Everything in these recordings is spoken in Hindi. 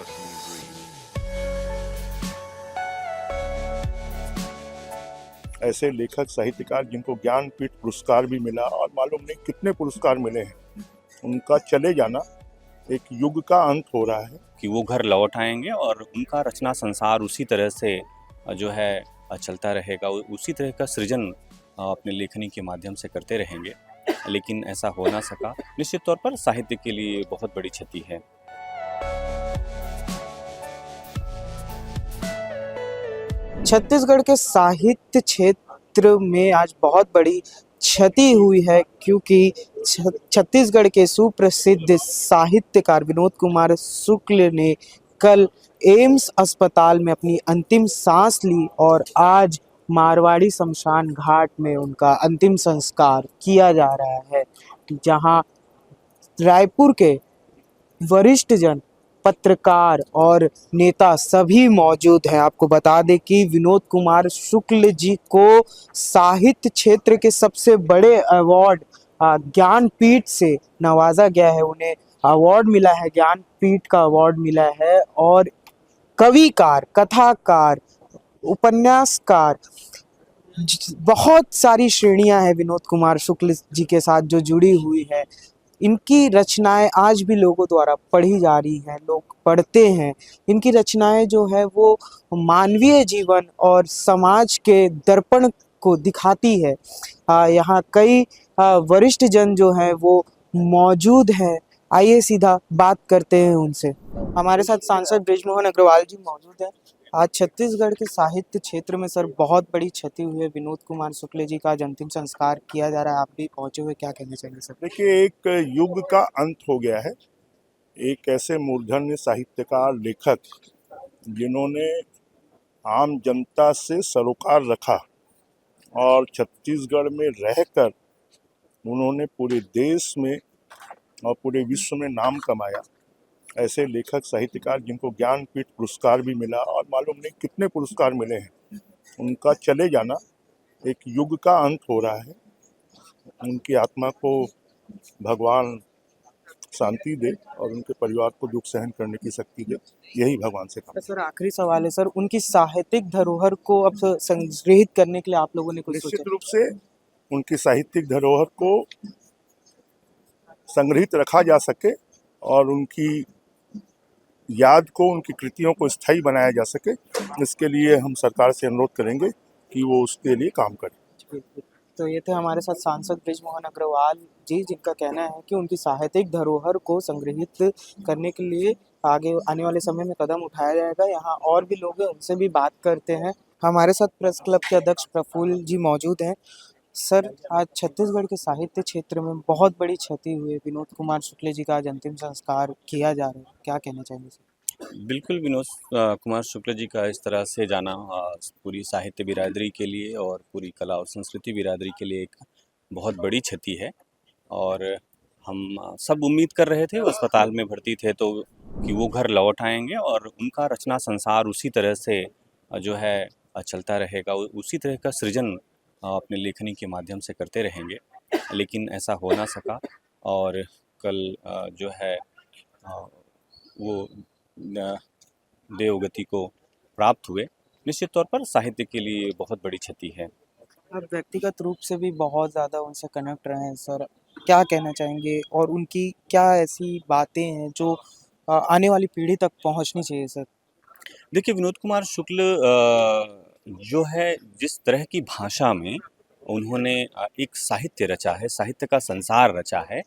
personal dream. ऐसे लेखक साहित्यकार जिनको ज्ञानपीठ पुरस्कार भी मिला और मालूम नहीं कितने पुरस्कार मिले हैं, उनका चले जाना एक युग का अंत हो रहा है कि वो घर लौट आएंगे और उनका रचना संसार उसी तरह से जो है चलता रहेगा, उसी तरह का सृजन अपने लेखनी के माध्यम से करते रहेंगे। लेकिन ऐसा हो ना सका, निश्चित तौर पर साहित्य के लिए बहुत बड़ी क्षति है। छत्तीसगढ़ के साहित्य क्षेत्र में आज बहुत बड़ी क्षति हुई है, क्योंकि छत्तीसगढ़ के सुप्रसिद्ध साहित्यकार विनोद कुमार शुक्ल ने कल एम्स अस्पताल में अपनी अंतिम सांस ली और आज मारवाड़ी शमशान घाट में उनका अंतिम संस्कार किया जा रहा है, जहां रायपुर के वरिष्ठ जन, पत्रकार और नेता सभी मौजूद हैं। आपको बता दें कि विनोद कुमार शुक्ल जी को साहित्य क्षेत्र के सबसे बड़े अवार्ड ज्ञानपीठ से नवाजा गया है। उन्हें अवार्ड मिला है, ज्ञानपीठ का अवार्ड मिला है और कविकार, कथाकार, उपन्यासकार, बहुत सारी श्रेणियां हैं विनोद कुमार शुक्ल जी के साथ जो जुड़ी हुई है। इनकी रचनाएं आज भी लोगों द्वारा पढ़ी जा रही हैं, लोग पढ़ते हैं। इनकी रचनाएं जो है वो मानवीय जीवन और समाज के दर्पण को दिखाती है। यहाँ कई वरिष्ठ जन जो हैं वो मौजूद हैं। आइए सीधा बात करते हैं उनसे। हमारे साथ सांसद बृजमोहन अग्रवाल जी मौजूद हैं। आज छत्तीसगढ़ के साहित्य क्षेत्र में सर बहुत बड़ी क्षति हुई है। विनोद कुमार शुक्ल जी का आज अंतिम संस्कार किया जा रहा है, आप भी पहुंचे हुए, क्या कहना चाहिए सर? देखिए, एक युग का अंत हो गया है। एक ऐसे मूर्धन्य साहित्यकार, लेखक जिन्होंने आम जनता से सरोकार रखा और छत्तीसगढ़ में रहकर उन्होंने पूरे देश में और पूरे विश्व में नाम कमाया। ऐसे लेखक साहित्यकार जिनको ज्ञानपीठ पुरस्कार भी मिला और मालूम नहीं कितने पुरस्कार मिले हैं, उनका चले जाना एक युग का अंत हो रहा है। उनकी आत्मा को भगवान शांति दे और उनके परिवार को दुख सहन करने की शक्ति दे, यही भगवान से काम। सर आखिरी सवाल है सर, उनकी साहित्यिक धरोहर को अब संग्रहित करने के लिए आप लोगों ने कुछ निश्चित सोचा? रूप से उनकी साहित्यिक धरोहर को संग्रहित रखा जा सके और उनकी याद को, उनकी कृतियों को स्थायी बनाया जा सके, इसके लिए हम सरकार से अनुरोध करेंगे कि वो उसके लिए काम करे। तो ये थे हमारे साथ सांसद बृजमोहन अग्रवाल जी, जिनका कहना है कि उनकी साहित्यिक धरोहर को संग्रहित करने के लिए आगे आने वाले समय में कदम उठाया जाएगा। यहाँ और भी लोग हैं, उनसे भी बात करते हैं। हमारे साथ प्रेस क्लब के अध्यक्ष प्रफुल्ल जी मौजूद हैं। सर, आज छत्तीसगढ़ के साहित्य क्षेत्र में बहुत बड़ी क्षति हुई है। विनोद कुमार शुक्ल जी का आज अंतिम संस्कार किया जा रहा है, क्या कहना चाहेंगे सर? बिल्कुल, विनोद कुमार शुक्ल जी का इस तरह से जाना पूरी साहित्य बिरादरी के लिए और पूरी कला और संस्कृति बिरादरी के लिए एक बहुत बड़ी क्षति है। और हम सब उम्मीद कर रहे थे, वो अस्पताल में भर्ती थे, तो कि वो घर लौट आएंगे और उनका रचना संसार उसी तरह से जो है चलता रहेगा, उसी तरह का सृजन अपने लेखनी के माध्यम से करते रहेंगे। लेकिन ऐसा हो ना सका और कल जो है वो देवगति को प्राप्त हुए। निश्चित तौर पर साहित्य के लिए बहुत बड़ी क्षति है। आप व्यक्तिगत रूप से भी बहुत ज़्यादा उनसे कनेक्ट रहे हैं सर, क्या कहना चाहेंगे और उनकी क्या ऐसी बातें हैं जो आने वाली पीढ़ी तक पहुंचनी चाहिए सर? देखिए, विनोद कुमार शुक्ल जो है, जिस तरह की भाषा में उन्होंने एक साहित्य रचा है, साहित्य का संसार रचा है,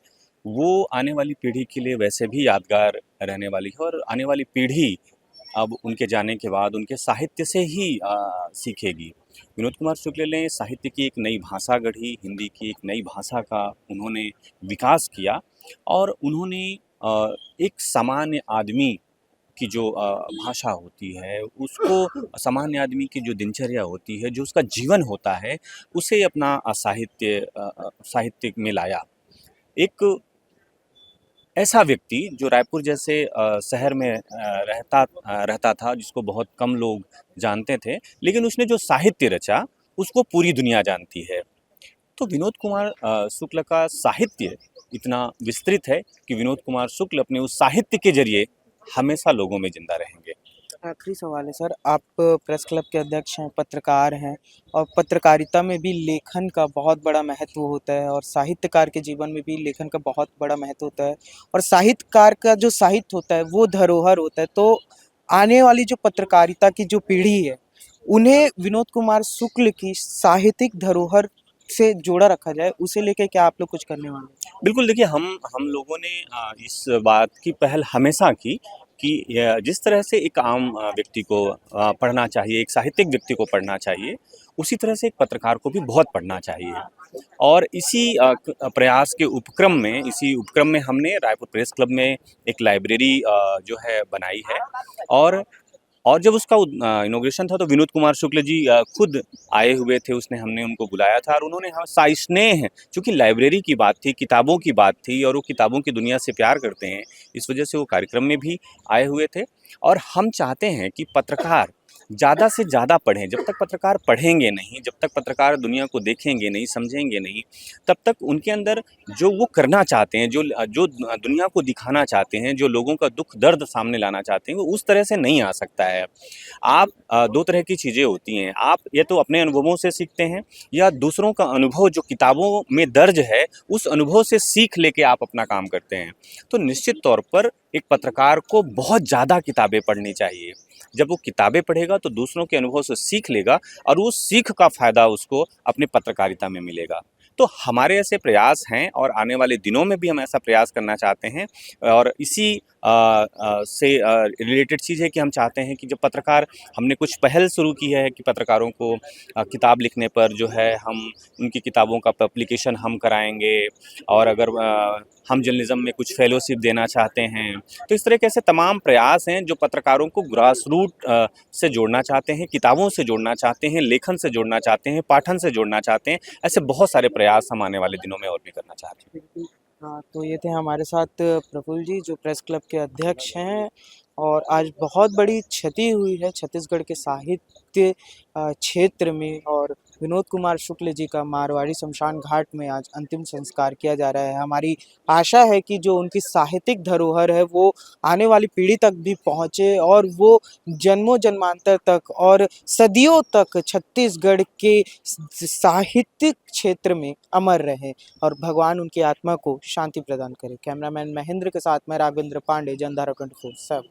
वो आने वाली पीढ़ी के लिए वैसे भी यादगार रहने वाली है और आने वाली पीढ़ी अब उनके जाने के बाद उनके साहित्य से ही सीखेगी। विनोद कुमार शुक्ल ने साहित्य की एक नई भाषा गढ़ी, हिंदी की एक नई भाषा का उन्होंने विकास किया और उन्होंने एक सामान्य आदमी की जो भाषा होती है, उसको सामान्य आदमी की जो दिनचर्या होती है, जो उसका जीवन होता है, उसे अपना साहित्य में लाया। एक ऐसा व्यक्ति जो रायपुर जैसे शहर में रहता था, जिसको बहुत कम लोग जानते थे, लेकिन उसने जो साहित्य रचा उसको पूरी दुनिया जानती है। तो विनोद कुमार शुक्ल का साहित्य इतना विस्तृत है कि विनोद कुमार शुक्ल अपने उस साहित्य के जरिए हमेशा लोगों में जिंदा रहेंगे। आखिरी सवाल है सर, आप प्रेस क्लब के अध्यक्ष हैं, पत्रकार हैं और पत्रकारिता में भी लेखन का बहुत बड़ा महत्व होता है और साहित्यकार के जीवन में भी लेखन का बहुत बड़ा महत्व होता है और साहित्यकार का जो साहित्य होता है वो धरोहर होता है। तो आने वाली जो पत्रकारिता की जो पीढ़ी है उन्हें विनोद कुमार शुक्ल की साहित्यिक धरोहर से जोड़ा रखा जाए, उसे लेके क्या आप लोग कुछ करने वाले हैं? बिल्कुल देखिए, हम लोगों ने इस बात की पहल हमेशा की कि जिस तरह से एक आम व्यक्ति को पढ़ना चाहिए, एक साहित्यिक व्यक्ति को पढ़ना चाहिए, उसी तरह से एक पत्रकार को भी बहुत पढ़ना चाहिए। और इसी इसी उपक्रम में हमने रायपुर प्रेस क्लब में एक लाइब्रेरी जो है बनाई है। और जब उसका इनॉग्रेशन था तो विनोद कुमार शुक्ल जी खुद आए हुए थे, हमने उनको बुलाया था और उन्होंने हम सास्नेह, चूँकि लाइब्रेरी की बात थी, किताबों की बात थी और वो किताबों की दुनिया से प्यार करते हैं, इस वजह से वो कार्यक्रम में भी आए हुए थे। और हम चाहते हैं कि पत्रकार ज़्यादा से ज़्यादा पढ़ें। जब तक पत्रकार पढ़ेंगे नहीं, जब तक पत्रकार दुनिया को देखेंगे नहीं, समझेंगे नहीं, तब तक उनके अंदर जो वो करना चाहते हैं, जो दुनिया को दिखाना चाहते हैं, जो लोगों का दुख दर्द सामने लाना चाहते हैं, वो उस तरह से नहीं आ सकता है। आप दो तरह की चीज़ें होती हैं, आप या तो अपने अनुभवों से सीखते हैं या दूसरों का अनुभव जो किताबों में दर्ज है, उस अनुभव से सीख लेके आप अपना काम करते हैं। तो निश्चित तौर पर एक पत्रकार को बहुत ज़्यादा किताबें पढ़नी चाहिए। जब वो किताबें पढ़ेगा तो दूसरों के अनुभव से सीख लेगा और उस सीख का फ़ायदा उसको अपनी पत्रकारिता में मिलेगा। तो हमारे ऐसे प्रयास हैं और आने वाले दिनों में भी हम ऐसा प्रयास करना चाहते हैं। और इसी से रिलेटेड चीज़ है कि हम चाहते हैं कि जब पत्रकार, हमने कुछ पहल शुरू की है कि पत्रकारों को किताब लिखने पर जो है हम उनकी किताबों का पब्लिकेशन हम कराएंगे। और अगर हम जर्नलिज्म में कुछ फेलोशिप देना चाहते हैं, तो इस तरह के ऐसे तमाम प्रयास हैं जो पत्रकारों को ग्रास रूट से जोड़ना चाहते हैं, किताबों से जोड़ना चाहते हैं, लेखन से जोड़ना चाहते हैं, पाठन से जोड़ना चाहते हैं। ऐसे बहुत सारे प्रयास हम आने वाले दिनों में और भी करना चाहते हैं। बिल्कुल। हाँ, तो ये थे हमारे साथ प्रफुल्ल जी जो प्रेस क्लब के अध्यक्ष हैं और आज बहुत बड़ी क्षति हुई है छत्तीसगढ़ के साहित्य क्षेत्र में और विनोद कुमार शुक्ल जी का मारवाड़ी शमशान घाट में आज अंतिम संस्कार किया जा रहा है। हमारी आशा है कि जो उनकी साहित्यिक धरोहर है वो आने वाली पीढ़ी तक भी पहुँचे और वो जन्मों जन्मांतर तक और सदियों तक छत्तीसगढ़ के साहित्यिक क्षेत्र में अमर रहे और भगवान उनकी आत्मा को शांति प्रदान करे। कैमरामैन महेंद्र के साथ मैं राघवेंद्र पांडे, जनधारा 24/7।